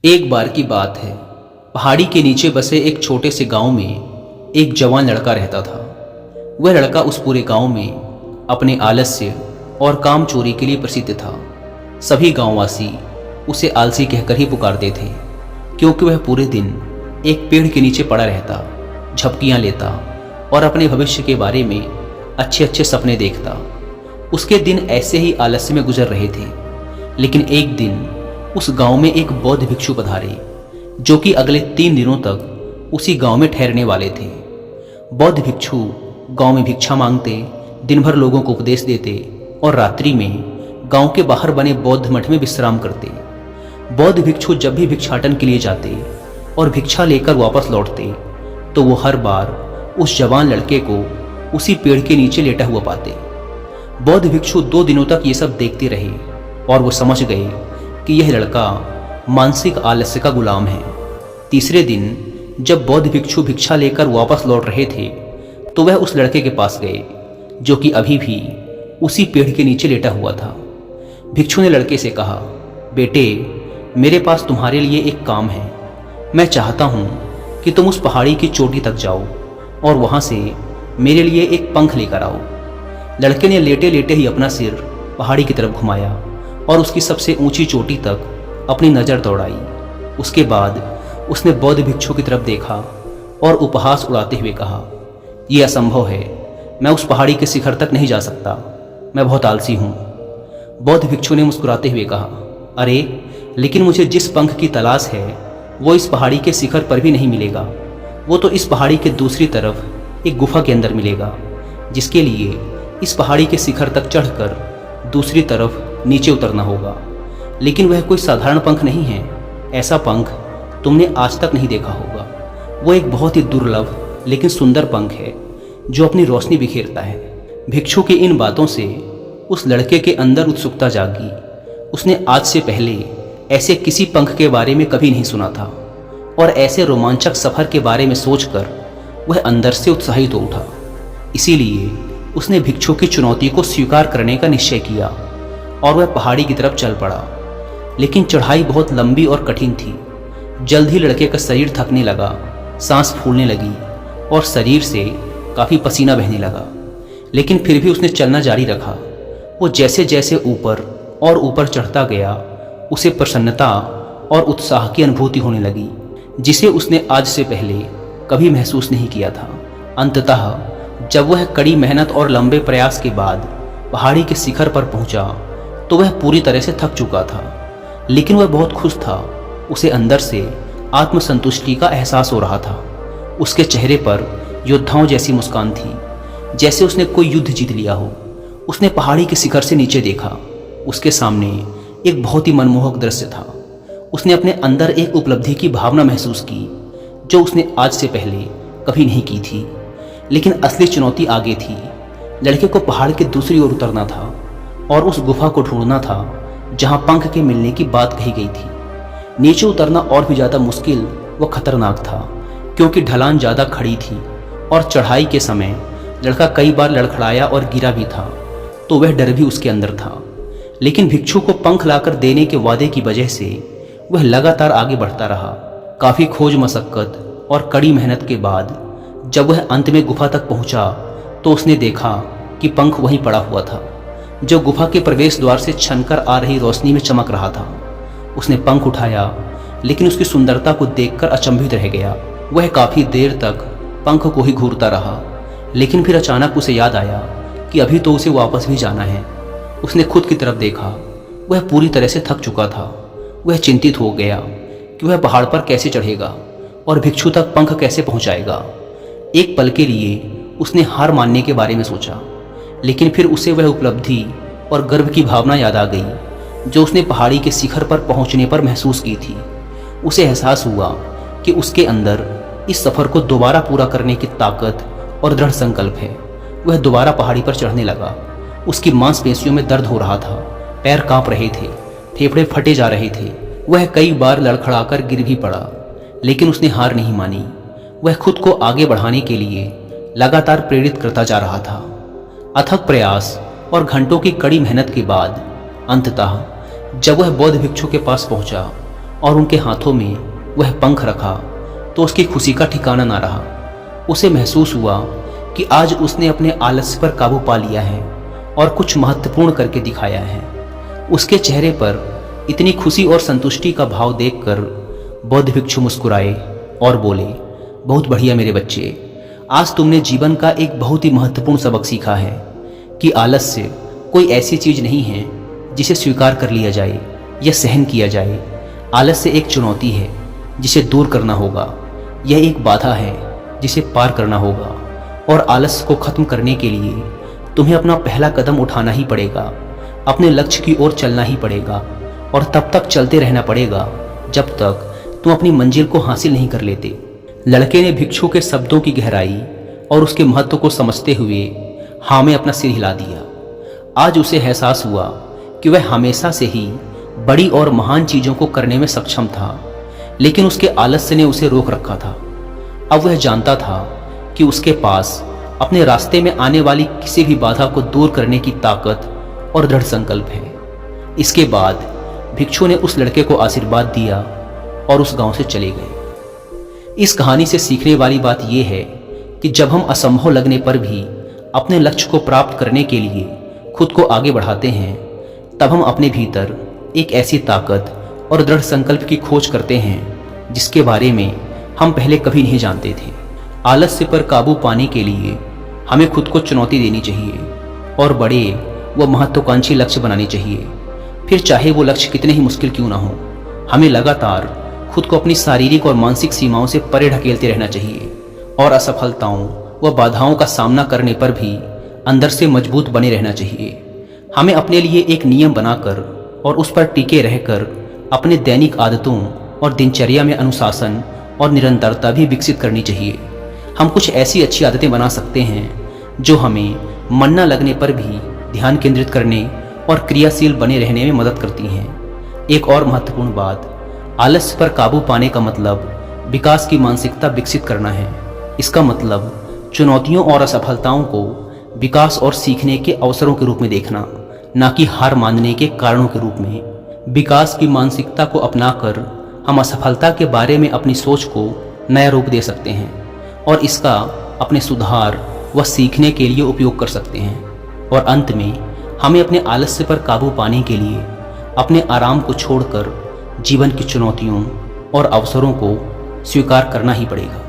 एक बार की बात है, पहाड़ी के नीचे बसे एक छोटे से गांव में एक जवान लड़का रहता था। वह लड़का उस पूरे गांव में अपने आलस्य और काम चोरी के लिए प्रसिद्ध था। सभी गांववासी उसे आलसी कहकर ही पुकारते थे, क्योंकि वह पूरे दिन एक पेड़ के नीचे पड़ा रहता, झपकियां लेता और अपने भविष्य के बारे में अच्छे अच्छे सपने देखता। उसके दिन ऐसे ही आलस्य में गुजर रहे थे। लेकिन एक दिन उस गांव में एक बौद्ध भिक्षु पधारे, जो कि अगले 3 दिनों तक उसी गांव में ठहरने वाले थे। बौद्ध भिक्षु गांव में भिक्षा मांगते, दिन भर लोगों को उपदेश देते और रात्रि में गांव के बाहर बने बौद्ध मठ में विश्राम करते। बौद्ध भिक्षु जब भी भिक्षाटन के लिए जाते और भिक्षा लेकर वापस लौटते, तो वो हर बार उस जवान लड़के को उसी पेड़ के नीचे लेटा हुआ पाते। बौद्ध भिक्षु 2 दिनों तक ये सब देखते रहे और वो समझ गए कि यह लड़का मानसिक आलस्य का गुलाम है। तीसरे दिन जब बौद्ध भिक्षु भिक्षा लेकर वापस लौट रहे थे, तो वह उस लड़के के पास गए, जो कि अभी भी उसी पेड़ के नीचे लेटा हुआ था। भिक्षु ने लड़के से कहा, बेटे, मेरे पास तुम्हारे लिए एक काम है। मैं चाहता हूँ कि तुम उस पहाड़ी की चोटी तक जाओ और वहाँ से मेरे लिए एक पंख लेकर आओ। लड़के ने लेटे लेटे ही अपना सिर पहाड़ी की तरफ घुमाया और उसकी सबसे ऊंची चोटी तक अपनी नज़र दौड़ाई। उसके बाद उसने बौद्ध भिक्षु की तरफ देखा और उपहास उड़ाते हुए कहा, यह असंभव है, मैं उस पहाड़ी के शिखर तक नहीं जा सकता, मैं बहुत आलसी हूँ। बौद्ध भिक्षु ने मुस्कुराते हुए कहा, अरे, लेकिन मुझे जिस पंख की तलाश है वो इस पहाड़ी के शिखर पर भी नहीं मिलेगा। वो तो इस पहाड़ी के दूसरी तरफ एक गुफा के अंदर मिलेगा, जिसके लिए इस पहाड़ी के शिखर तक चढ़कर दूसरी तरफ नीचे उतरना होगा। लेकिन वह कोई साधारण पंख नहीं है। ऐसा पंख तुमने आज तक नहीं देखा होगा। वो एक बहुत ही दुर्लभ लेकिन सुंदर पंख है, जो अपनी रोशनी बिखेरता है। भिक्षु की इन बातों से उस लड़के के अंदर उत्सुकता जागी। उसने आज से पहले ऐसे किसी पंख के बारे में कभी नहीं सुना था और ऐसे रोमांचक सफर के बारे में सोचकर वह अंदर से उत्साहित हो उठा। इसीलिए उसने भिक्षु की चुनौती को स्वीकार करने का निश्चय किया और वह पहाड़ी की तरफ चल पड़ा। लेकिन चढ़ाई बहुत लंबी और कठिन थी। जल्द ही लड़के का शरीर थकने लगा, सांस फूलने लगी और शरीर से काफ़ी पसीना बहने लगा। लेकिन फिर भी उसने चलना जारी रखा। वो जैसे जैसे ऊपर और ऊपर चढ़ता गया, उसे प्रसन्नता और उत्साह की अनुभूति होने लगी, जिसे उसने आज से पहले कभी महसूस नहीं किया था। अंततः जब वह कड़ी मेहनत और लंबे प्रयास के बाद पहाड़ी के शिखर पर पहुंचा, तो वह पूरी तरह से थक चुका था। लेकिन वह बहुत खुश था। उसे अंदर से आत्मसंतुष्टि का एहसास हो रहा था। उसके चेहरे पर योद्धाओं जैसी मुस्कान थी, जैसे उसने कोई युद्ध जीत लिया हो। उसने पहाड़ी के शिखर से नीचे देखा। उसके सामने एक बहुत ही मनमोहक दृश्य था। उसने अपने अंदर एक उपलब्धि की भावना महसूस की, जो उसने आज से पहले कभी नहीं की थी। लेकिन असली चुनौती आगे थी। लड़के को पहाड़ के दूसरी ओर उतरना था और उस गुफा को ढूंढना था जहां पंख के मिलने की बात कही गई थी। नीचे उतरना और भी ज़्यादा मुश्किल व खतरनाक था, क्योंकि ढलान ज़्यादा खड़ी थी और चढ़ाई के समय लड़का कई बार लड़खड़ाया और गिरा भी था, तो वह डर भी उसके अंदर था। लेकिन भिक्षु को पंख लाकर देने के वादे की वजह से वह लगातार आगे बढ़ता रहा। काफ़ी खोज मशक्कत और कड़ी मेहनत के बाद जब वह अंत में गुफा तक पहुंचा, तो उसने देखा कि पंख वहीं पड़ा हुआ था, जो गुफा के प्रवेश द्वार से छनकर आ रही रोशनी में चमक रहा था। उसने पंख उठाया, लेकिन उसकी सुंदरता को देखकर अचंभित रह गया। वह काफ़ी देर तक पंख को ही घूरता रहा, लेकिन फिर अचानक उसे याद आया कि अभी तो उसे वापस भी जाना है। उसने खुद की तरफ देखा। वह पूरी तरह से थक चुका था। वह चिंतित हो गया कि वह पहाड़ पर कैसे चढ़ेगा और भिक्षु तक पंख कैसे पहुंचाएगा। एक पल के लिए उसने हार मानने के बारे में सोचा, लेकिन फिर उसे वह उपलब्धि और गर्व की भावना याद आ गई, जो उसने पहाड़ी के शिखर पर पहुंचने पर महसूस की थी। उसे एहसास हुआ कि उसके अंदर इस सफ़र को दोबारा पूरा करने की ताकत और दृढ़ संकल्प है। वह दोबारा पहाड़ी पर चढ़ने लगा। उसकी मांसपेशियों में दर्द हो रहा था, पैर कांप रहे थे, फेफड़े फटे जा रहे थे। वह कई बार लड़खड़ाकर गिर भी पड़ा, लेकिन उसने हार नहीं मानी। वह खुद को आगे बढ़ाने के लिए लगातार प्रेरित करता जा रहा था। अथक प्रयास और घंटों की कड़ी मेहनत के बाद अंततः जब वह बौद्ध भिक्षु के पास पहुंचा, और उनके हाथों में वह पंख रखा तो उसकी खुशी का ठिकाना ना रहा। उसे महसूस हुआ कि आज उसने अपने आलस्य पर काबू पा लिया है और कुछ महत्वपूर्ण करके दिखाया है। उसके चेहरे पर इतनी खुशी और संतुष्टि का भाव देखकर बौद्ध भिक्षु मुस्कुराए और बोले, बहुत बढ़िया मेरे बच्चे, आज तुमने जीवन का एक बहुत ही महत्वपूर्ण सबक सीखा है कि आलस्य कोई ऐसी चीज नहीं है जिसे स्वीकार कर लिया जाए या सहन किया जाए। आलस्य एक चुनौती है जिसे दूर करना होगा। यह एक बाधा है जिसे पार करना होगा और आलस्य को खत्म करने के लिए तुम्हें अपना पहला कदम उठाना ही पड़ेगा। अपने लक्ष्य की ओर चलना ही पड़ेगा और तब तक चलते रहना पड़ेगा जब तक तुम अपनी मंजिल को हासिल नहीं कर लेते। लड़के ने भिक्षु के शब्दों की गहराई और उसके महत्व को समझते हुए हाँ में अपना सिर हिला दिया। आज उसे एहसास हुआ कि वह हमेशा से ही बड़ी और महान चीजों को करने में सक्षम था, लेकिन उसके आलस्य ने उसे रोक रखा था। अब वह जानता था कि उसके पास अपने रास्ते में आने वाली किसी भी बाधा को दूर करने की ताकत और दृढ़ संकल्प है। इसके बाद भिक्षु ने उस लड़के को आशीर्वाद दिया और उस गांव से चले गए। इस कहानी से सीखने वाली बात यह है कि जब हम असंभव लगने पर भी अपने लक्ष्य को प्राप्त करने के लिए खुद को आगे बढ़ाते हैं, तब हम अपने भीतर एक ऐसी ताकत और दृढ़ संकल्प की खोज करते हैं जिसके बारे में हम पहले कभी नहीं जानते थे। आलस्य पर काबू पाने के लिए हमें खुद को चुनौती देनी चाहिए और बड़े व महत्वाकांक्षी लक्ष्य बनाने चाहिए। फिर चाहे वो लक्ष्य कितने ही मुश्किल क्यों ना हो, हमें लगातार खुद को अपनी शारीरिक और मानसिक सीमाओं से परे ढकेलते रहना चाहिए और असफलताओं व बाधाओं का सामना करने पर भी अंदर से मजबूत बने रहना चाहिए। हमें अपने लिए एक नियम बनाकर और उस पर टिके रहकर अपने दैनिक आदतों और दिनचर्या में अनुशासन और निरंतरता भी विकसित करनी चाहिए। हम कुछ ऐसी अच्छी आदतें बना सकते हैं जो हमें मन न लगने पर भी ध्यान केंद्रित करने और क्रियाशील बने रहने में मदद करती हैं। एक और महत्वपूर्ण बात, आलस्य पर काबू पाने का मतलब विकास की मानसिकता विकसित करना है। इसका मतलब चुनौतियों और असफलताओं को विकास और सीखने के अवसरों के रूप में देखना, ना कि हार मानने के कारणों के रूप में। विकास की मानसिकता को अपनाकर हम असफलता के बारे में अपनी सोच को नया रूप दे सकते हैं और इसका अपने सुधार व सीखने के लिए उपयोग कर सकते हैं। और अंत में हमें अपने आलस्य पर काबू पाने के लिए अपने आराम को छोड़कर जीवन की चुनौतियों और अवसरों को स्वीकार करना ही पड़ेगा।